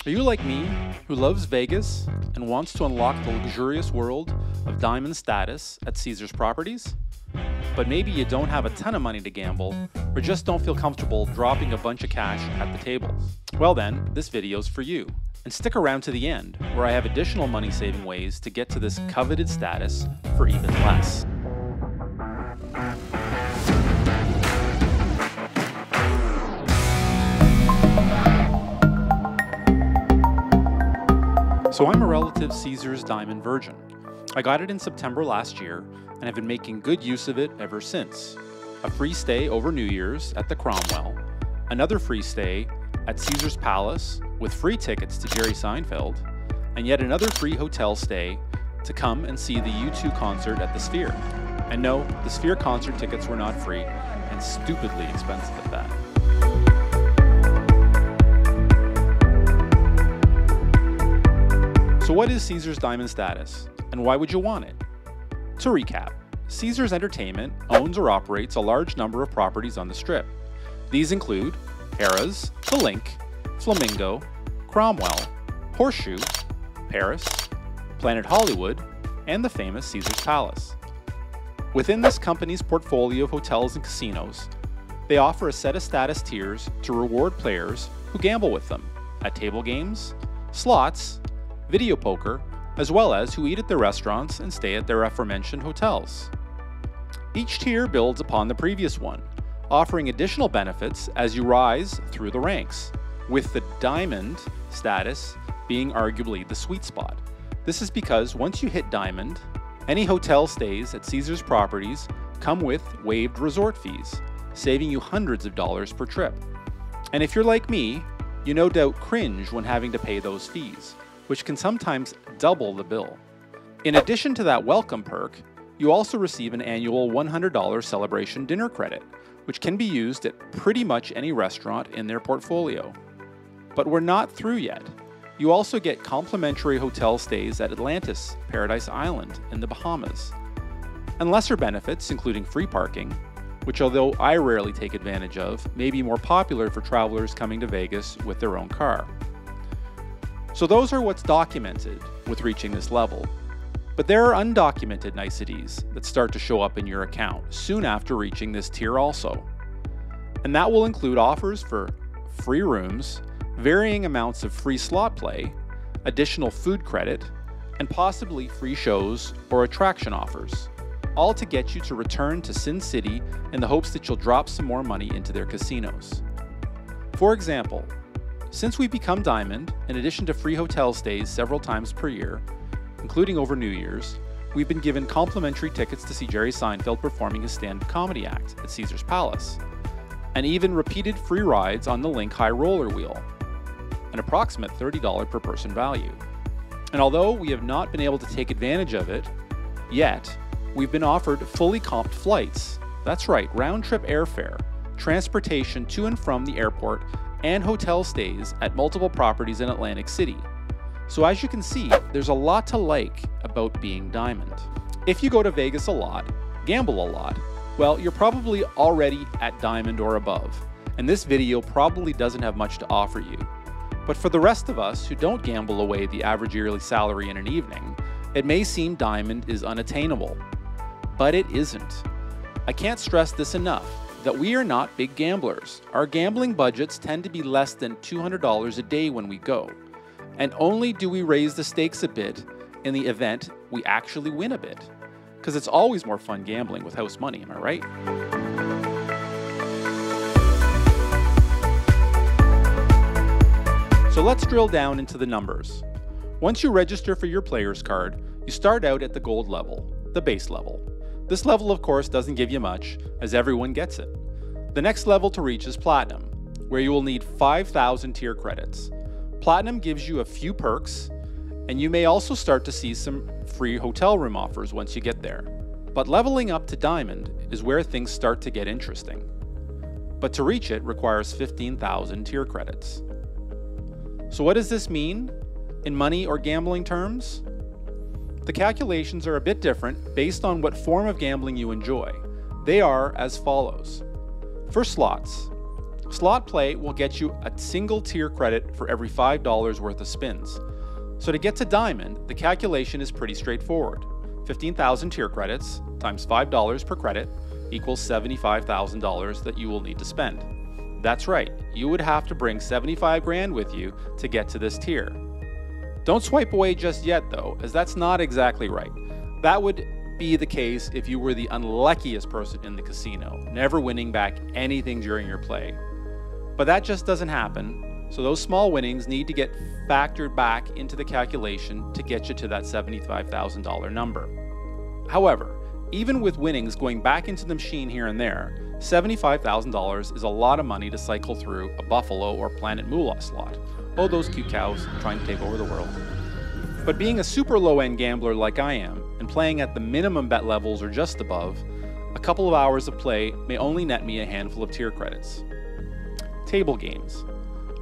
Are you like me, who loves Vegas and wants to unlock the luxurious world of diamond status at Caesars properties? But maybe you don't have a ton of money to gamble, or just don't feel comfortable dropping a bunch of cash at the tables. Well then, this video's for you. And stick around to the end, where I have additional money-saving ways to get to this coveted status for even less. So I'm a relative Caesars Diamond virgin. I got it in September last year and have been making good use of it ever since. A free stay over New Year's at the Cromwell, another free stay at Caesars Palace with free tickets to Jerry Seinfeld, and yet another free hotel stay to come and see the U2 concert at the Sphere. And no, the Sphere concert tickets were not free and stupidly expensive at that. So what is Caesars Diamond status, and why would you want it? To recap, Caesars Entertainment owns or operates a large number of properties on the Strip. These include Harrah's, The Link, Flamingo, Cromwell, Horseshoe, Paris, Planet Hollywood, and the famous Caesars Palace. Within this company's portfolio of hotels and casinos, they offer a set of status tiers to reward players who gamble with them at table games, slots, video poker, as well as who eat at their restaurants and stay at their aforementioned hotels. Each tier builds upon the previous one, offering additional benefits as you rise through the ranks, with the Diamond status being arguably the sweet spot. This is because once you hit Diamond, any hotel stays at Caesars properties come with waived resort fees, saving you hundreds of dollars per trip. And if you're like me, you no doubt cringe when having to pay those fees, which can sometimes double the bill. In addition to that welcome perk, you also receive an annual $100 celebration dinner credit, which can be used at pretty much any restaurant in their portfolio. But we're not through yet. You also get complimentary hotel stays at Atlantis Paradise Island in the Bahamas, and lesser benefits including free parking, which although I rarely take advantage of, may be more popular for travelers coming to Vegas with their own car. So those are what's documented with reaching this level. But there are undocumented niceties that start to show up in your account soon after reaching this tier also. And that will include offers for free rooms, varying amounts of free slot play, additional food credit, and possibly free shows or attraction offers, all to get you to return to Sin City in the hopes that you'll drop some more money into their casinos. For example, since we've become Diamond, in addition to free hotel stays several times per year, including over New Year's, we've been given complimentary tickets to see Jerry Seinfeld performing his stand-up comedy act at Caesars Palace, and even repeated free rides on the Link High Roller Wheel, an approximate $30 per person value. And although we have not been able to take advantage of it yet, we've been offered fully comped flights. That's right, round-trip airfare, transportation to and from the airport, and hotel stays at multiple properties in Atlantic City. So as you can see, there's a lot to like about being Diamond. If you go to Vegas a lot, gamble a lot, well, you're probably already at Diamond or above, and this video probably doesn't have much to offer you. But for the rest of us who don't gamble away the average yearly salary in an evening, it may seem Diamond is unattainable. But it isn't. I can't stress this enough, that we are not big gamblers. Our gambling budgets tend to be less than $200 a day when we go, and only do we raise the stakes a bit in the event we actually win a bit, because it's always more fun gambling with house money, am I right? So let's drill down into the numbers. Once you register for your player's card, you start out at the gold level, the base level. This level, of course, doesn't give you much, as everyone gets it. The next level to reach is Platinum, where you will need 5,000 tier credits. Platinum gives you a few perks, and you may also start to see some free hotel room offers once you get there. But leveling up to Diamond is where things start to get interesting. But to reach it requires 15,000 tier credits. So what does this mean in money or gambling terms? The calculations are a bit different based on what form of gambling you enjoy. They are as follows. For slots, Slot play will get you a single tier credit for every $5 worth of spins. So to get to Diamond, the calculation is pretty straightforward. 15,000 tier credits times $5 per credit equals $75,000 that you will need to spend. That's right, you would have to bring 75 grand with you to get to this tier. Don't swipe away just yet though, as that's not exactly right. That would be the case if you were the unluckiest person in the casino, never winning back anything during your play. But that just doesn't happen, so those small winnings need to get factored back into the calculation to get you to that $75,000 number. However, even with winnings going back into the machine here and there, $75,000 is a lot of money to cycle through a Buffalo or Planet Moolah slot. Oh, those cute cows trying to take over the world. But being a super low-end gambler like I am, and playing at the minimum bet levels or just above, a couple of hours of play may only net me a handful of tier credits. Table games.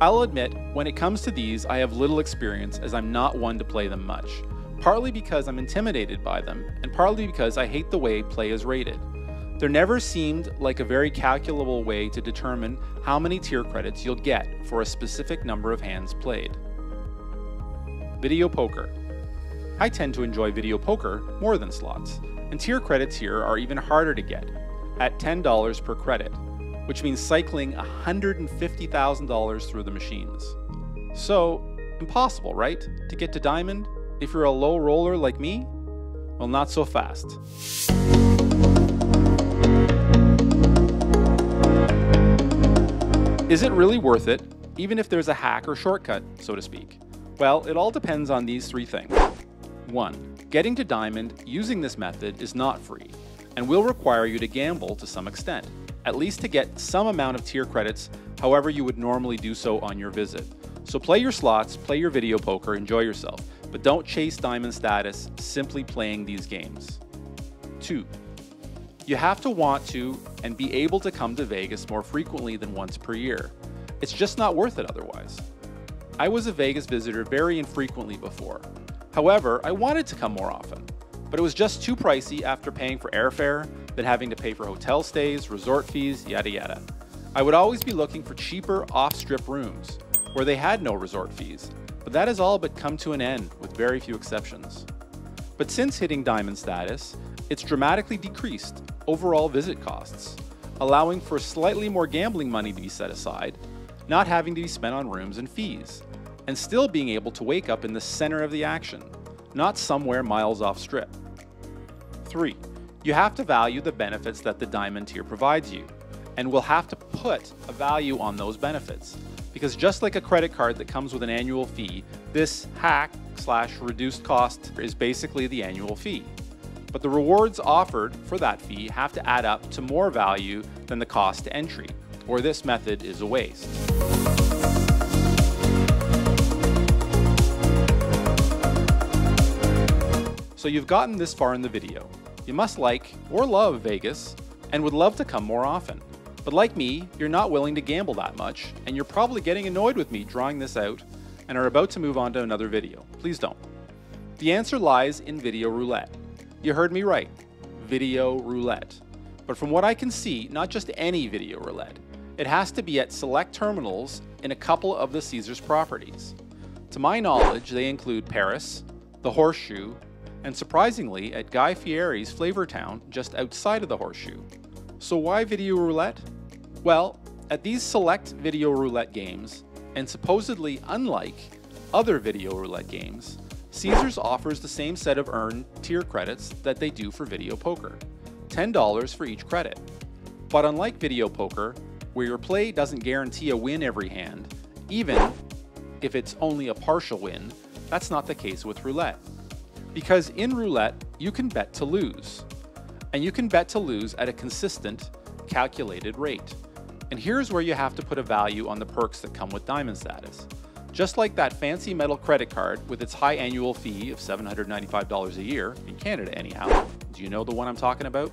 I'll admit, when it comes to these, I have little experience as I'm not one to play them much, partly because I'm intimidated by them, and partly because I hate the way play is rated. There never seemed like a very calculable way to determine how many tier credits you'll get for a specific number of hands played. Video poker. I tend to enjoy video poker more than slots, and tier credits here are even harder to get, at $10 per credit, which means cycling $150,000 through the machines. So, impossible, right? To get to Diamond, if you're a low roller like me? Well, not so fast. Is it really worth it, even if there's a hack or shortcut, so to speak? Well, it all depends on these three things. 1. Getting to Diamond using this method is not free, and will require you to gamble to some extent, at least to get some amount of tier credits, however you would normally do so on your visit. So play your slots, play your video poker, enjoy yourself, but don't chase Diamond status simply playing these games. 2. You have to want to and be able to come to Vegas more frequently than once per year. It's just not worth it otherwise. I was a Vegas visitor very infrequently before. However, I wanted to come more often, but it was just too pricey after paying for airfare, then having to pay for hotel stays, resort fees, yada yada. I would always be looking for cheaper off-strip rooms, where they had no resort fees, but that has all but come to an end with very few exceptions. But since hitting Diamond status, it's dramatically decreased overall visit costs, allowing for slightly more gambling money to be set aside, not having to be spent on rooms and fees, and still being able to wake up in the center of the action, not somewhere miles off strip. 3. You have to value the benefits that the Diamond tier provides you, and will have to put a value on those benefits, because just like a credit card that comes with an annual fee, this hack/reduced cost is basically the annual fee. But the rewards offered for that fee have to add up to more value than the cost to entry, or this method is a waste. So you've gotten this far in the video. You must like or love Vegas and would love to come more often. But like me, you're not willing to gamble that much, and you're probably getting annoyed with me drawing this out and are about to move on to another video. Please don't. The answer lies in video roulette. You heard me right, video roulette. But from what I can see, not just any video roulette. It has to be at select terminals in a couple of the Caesars properties. To my knowledge, they include Paris, the Horseshoe, and surprisingly at Guy Fieri's Flavortown just outside of the Horseshoe. So why video roulette? Well, at these select video roulette games, and supposedly unlike other video roulette games, Caesars offers the same set of earned tier credits that they do for video poker, $10 for each credit. But unlike video poker, where your play doesn't guarantee a win every hand, even if it's only a partial win, that's not the case with roulette. Because in roulette, you can bet to lose. And you can bet to lose at a consistent, calculated rate. And here's where you have to put a value on the perks that come with Diamond status. Just like that fancy metal credit card with its high annual fee of $795 a year, in Canada anyhow. Do you know the one I'm talking about?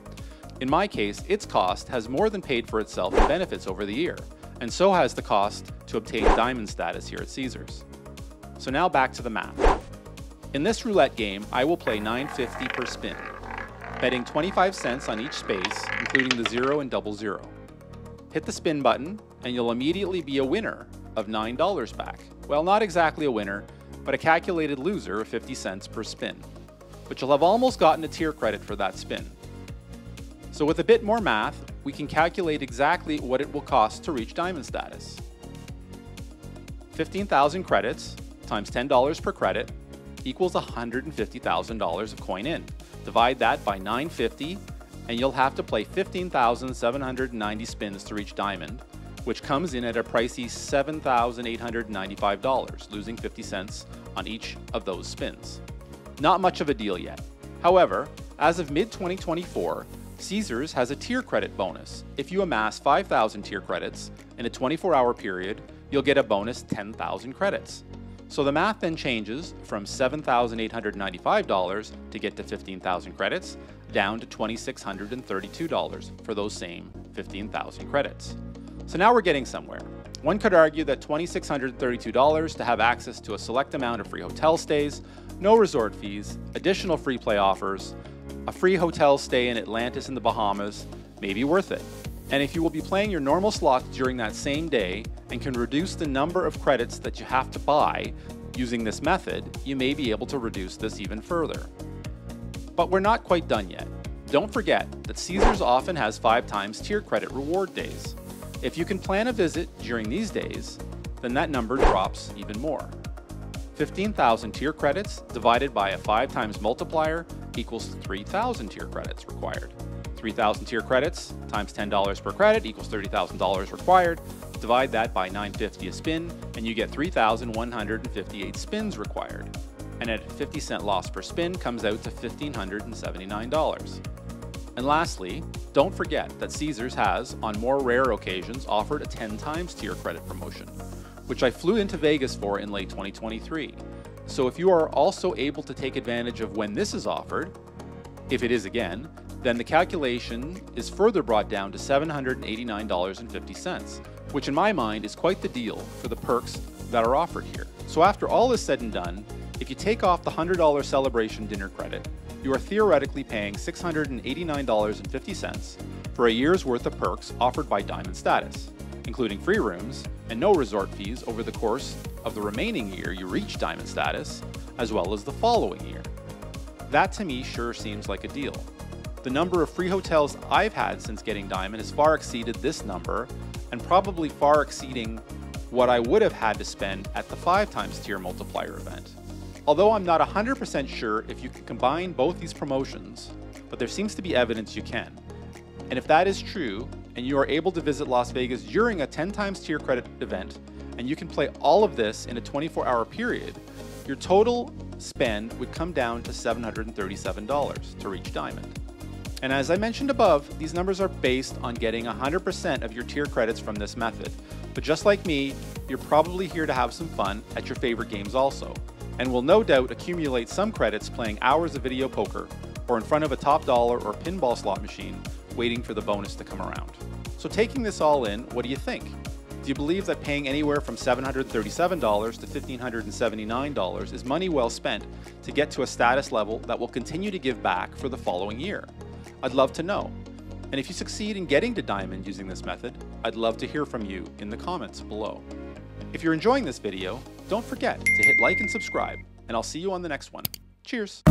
In my case, its cost has more than paid for itself in benefits over the year, and so has the cost to obtain Diamond status here at Caesars. So now back to the math. In this roulette game, I will play $9.50 per spin, betting 25 cents on each space, including the 0 and double 0. Hit the spin button, and you'll immediately be a winner of $9 back. Well, not exactly a winner, but a calculated loser of 50 cents per spin. But you'll have almost gotten a tier credit for that spin. So with a bit more math, we can calculate exactly what it will cost to reach diamond status. 15,000 credits times $10 per credit equals $150,000 of coin in. Divide that by 950 and you'll have to play 15,790 spins to reach diamond, which comes in at a pricey $7,895, losing 50 cents on each of those spins. Not much of a deal yet. However, as of mid-2024, Caesars has a tier credit bonus. If you amass 5,000 tier credits in a 24-hour period, you'll get a bonus 10,000 credits. So the math then changes from $7,895 to get to 15,000 credits down to $2,632 for those same 15,000 credits. So now we're getting somewhere. One could argue that $2,632 to have access to a select amount of free hotel stays, no resort fees, additional free play offers, a free hotel stay in Atlantis in the Bahamas may be worth it. And if you will be playing your normal slots during that same day and can reduce the number of credits that you have to buy using this method, you may be able to reduce this even further. But we're not quite done yet. Don't forget that Caesars often has 5 times tier credit reward days. If you can plan a visit during these days, then that number drops even more. 15,000 tier credits divided by a 5 times multiplier equals 3,000 tier credits required. 3,000 tier credits times $10 per credit equals $30,000 required. Divide that by 950 a spin and you get 3,158 spins required. And at a 50-cent loss per spin comes out to $1,579. And lastly, don't forget that Caesars has, on more rare occasions, offered a 10 times tier credit promotion, which I flew into Vegas for in late 2023. So if you are also able to take advantage of when this is offered, if it is again, then the calculation is further brought down to $789.50, which in my mind is quite the deal for the perks that are offered here. So after all is said and done, if you take off the $100 celebration dinner credit, you are theoretically paying $689.50 for a year's worth of perks offered by Diamond Status, including free rooms and no resort fees over the course of the remaining year you reach Diamond Status, as well as the following year. That to me sure seems like a deal. The number of free hotels I've had since getting Diamond has far exceeded this number, and probably far exceeding what I would have had to spend at the 5 times tier multiplier event. Although I'm not 100% sure if you can combine both these promotions, but there seems to be evidence you can. And if that is true, and you are able to visit Las Vegas during a 10 times tier credit event, and you can play all of this in a 24-hour period, your total spend would come down to $737 to reach Diamond. And as I mentioned above, these numbers are based on getting 100% of your tier credits from this method. But just like me, you're probably here to have some fun at your favorite games also, and will no doubt accumulate some credits playing hours of video poker or in front of a top dollar or pinball slot machine waiting for the bonus to come around. So taking this all in, what do you think? Do you believe that paying anywhere from $737 to $1,579 is money well spent to get to a status level that will continue to give back for the following year? I'd love to know. And if you succeed in getting to Diamond using this method, I'd love to hear from you in the comments below. If you're enjoying this video, don't forget to hit like and subscribe, and I'll see you on the next one. Cheers!